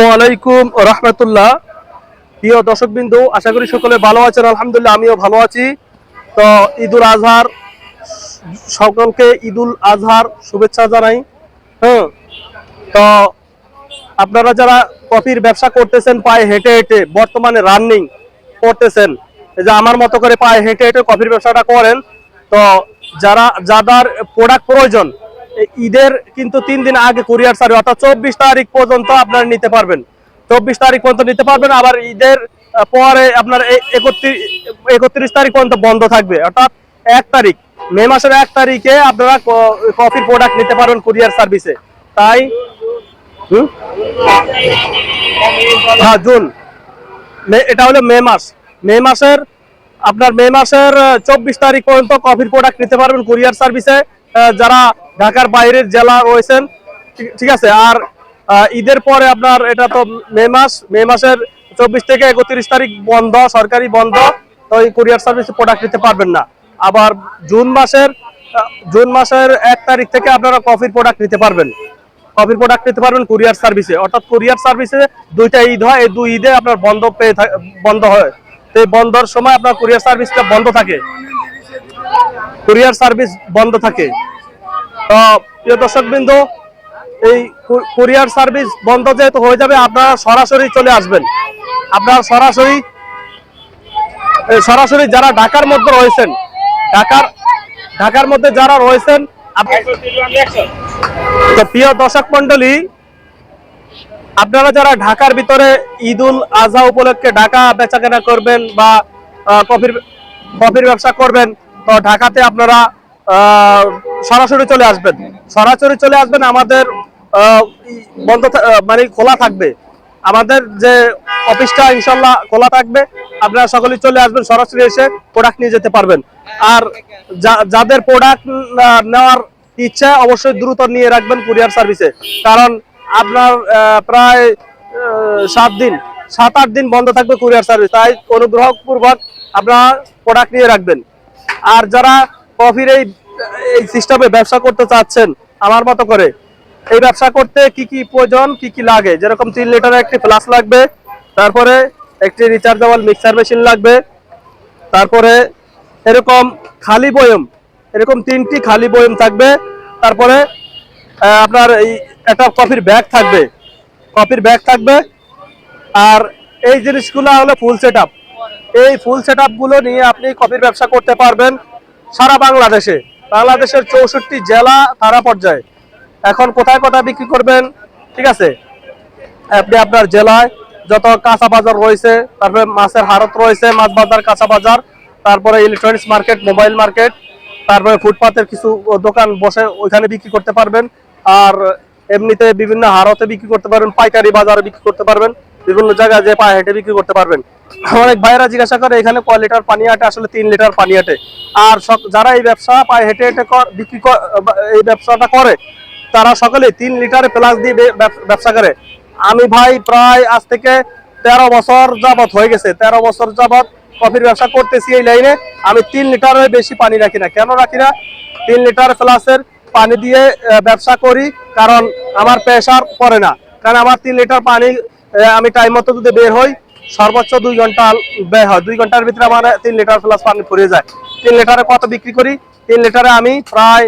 আসসালামু আলাইকুম রাহমাতুল্লাহ। প্রিয় দর্শকবৃন্দ, আশা করি সকলে ভালো আছেন। আলহামদুলিল্লাহ, আমিও ভালো আছি। তো ঈদুল আজহার সকলকে ঈদুল আজহার শুভেচ্ছা জানাই। হ্যাঁ, তো আপনারা যারা কফির ব্যবসা করতেছেন পায়ে হেঁটে হেঁটে, বর্তমানে রানিং করতেছেন, এই যে আমার মতো করে পায়ে হেঁটে হেঁটে কফির ব্যবসাটা করেন, তো যাদের প্রোডাক্ট প্রয়োজন ঈদের কিন্তু 3 দিন আগে কুরিয়ার সার্ভিস অর্থাৎ 24 তারিখ পর্যন্ত আপনারা নিতে পারবেন। 24 তারিখ পর্যন্ত নিতে পারবেন। আবার ঈদের পরে আপনার 31 তারিখ পর্যন্ত বন্ধ থাকবে, অর্থাৎ 1 তারিখ, মে মাসের 1 তারিখে আপনারা কফির প্রোডাক্ট নিতে পারবেন কুরিয়ার সার্ভিসে। তাই হ্যাঁ, জুন, এটা হলো মে মাস। মে মাসের 24 তারিখ পর্যন্ত কফির প্রোডাক্ট নিতে পারবেন কুরিয়ার সার্ভিসে, যারা ঢাকার বাইরের জেলা রয়েছেন। ঠিক আছে। আর ঈদের পরে আপনার এটা তো মে মাসের 24 থেকে 31 তারিখ বন্ধ, সরকারি বন্ধ, তো এই কুরিয়ার সার্ভিসে প্রোডাক্ট নিতে পারবেন না। আবার জুন মাসের 1 তারিখ থেকে আপনারা কফির প্রোডাক্ট নিতে পারবেন কুরিয়ার সার্ভিসে। অর্থাৎ কুরিয়ার সার্ভিসে 2টা ঈদ হয়, এই 2 ঈদে আপনার বন্ধ হয়। এই বন্ধের সময় আপনার কুরিয়ার সার্ভিসটা বন্ধ থাকে। তো প্রিয় দর্শকবৃন্দ, এই কুরিয়ার সার্ভিস বন্ধ যেহেতু হয়ে যাবে, আপনারা সরাসরি চলে আসবেন। আপনারা সরাসরি যারা ঢাকার মধ্যে রয়েছেন, যারা রয়েছেন, তো প্রিয় দর্শক মন্ডলী, আপনারা যারা ঢাকার ভিতরে ঈদুল আজহা উপলক্ষে ঢাকা বেচাকেনা করবেন বা কফির ব্যবসা করবেন, তো ঢাকাতে আপনারা সরাসরি চলে আসবেন। আমাদের মানে খোলা থাকবে, আমাদের যে অফিসটা ইনশাল্লাহ খোলা থাকবে। আপনারা সকলেই চলে আসবেন, সরাসরি এসে প্রোডাক্ট নিয়ে যেতে পারবেন। আর যাদের প্রোডাক্ট নেওয়ার ইচ্ছা, অবশ্যই দ্রুত নিয়ে রাখবেন কুরিয়ার সার্ভিসে, কারণ আপনার প্রায় 7-8 দিন বন্ধ থাকবে কুরিয়ার সার্ভিস। তাই অনুগ্রহপূর্বক আপনারা প্রোডাক্ট নিয়ে রাখবেন। আর যারা কফির এই সিস্টেমে ব্যবসা করতে চাচ্ছেন, আমার মতো করে এই ব্যবসা করতে কি কি প্রয়োজন, কি কি লাগে, যেরকম 3 লিটারের একটি ফ্লাস্ক লাগবে, তারপরে একটি রিচার্জেবল মিক্সার মেশিন লাগবে, তারপরে এরকম 3টি খালি বয়ম থাকবে, তারপরে আপনার একটা কফির ব্যাগ থাকবে। আর এই জিনিসগুলো হলো ফুল সেটআপ। এই ফুল সেটআপ গুলো নিয়ে আপনি কফির ব্যবসা করতে পারবেন সারা বাংলাদেশের 64 জেলা থানা পর্যায়ে। এখন কোথায় বিক্রি করবেন, ঠিক আছে, আপনি আপনার জেলায় যত কাঁচা বাজার রয়েছে, তারপরে মাছের হাড়ত রয়েছে, মাছ বাজার, কাঁচা বাজার, তারপরে ইলেকট্রনিক্স মার্কেট, মোবাইল মার্কেট, তারপরে ফুটপাতের কিছু দোকান বসে, ওইখানে বিক্রি করতে পারবেন। আর এমনিতে বিভিন্ন হাড়তে বিক্রি করতে পারবেন, পাইকারি বাজারে বিক্রি করতে পারবেন, বিভিন্ন জায়গায় যে পায়ে হেঁটে বিক্রি করতে পারবেন। অনেক ভাইয়েরা জিজ্ঞাসা করে এখানে কয় লিটার পানি আটে, আসলে 3 লিটার পানি আটে। আর যারা এই ব্যবসা পায়ে হেঁটে হেঁটে এই ব্যবসাটা করে, তারা সকলে 3 লিটারে প্লাস দিয়ে ব্যবসা করে। আমি ভাই প্রায় আজ থেকে 13 বছর যাবৎ হয়ে গেছে, 13 বছর যাবৎ কফির ব্যবসা করতেছি এই লাইনে। আমি 3 লিটারের বেশি পানি রাখি না। কেন রাখি না? 3 লিটার প্লাসের পানি দিয়ে ব্যবসা করি, কারণ আমার প্রেশার পড়ে না। কারণ আমার 3 লিটার পানি আমি টাইম মতো যদি বের হই, সর্বোচ্চ 2 ঘন্টা ব্যয় হয়। 2 ঘন্টার ভিতরে আমার 3 লিটার প্লাস পানি ফুরিয়ে যায়। 3 লিটারে কত বিক্রি করি? 3 লিটারে আমি প্রায়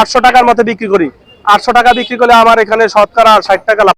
800 টাকার মতো বিক্রি করি। 800 টাকা বিক্রি করলে আমার এখানে শতকরা 60 টাকা লাভ।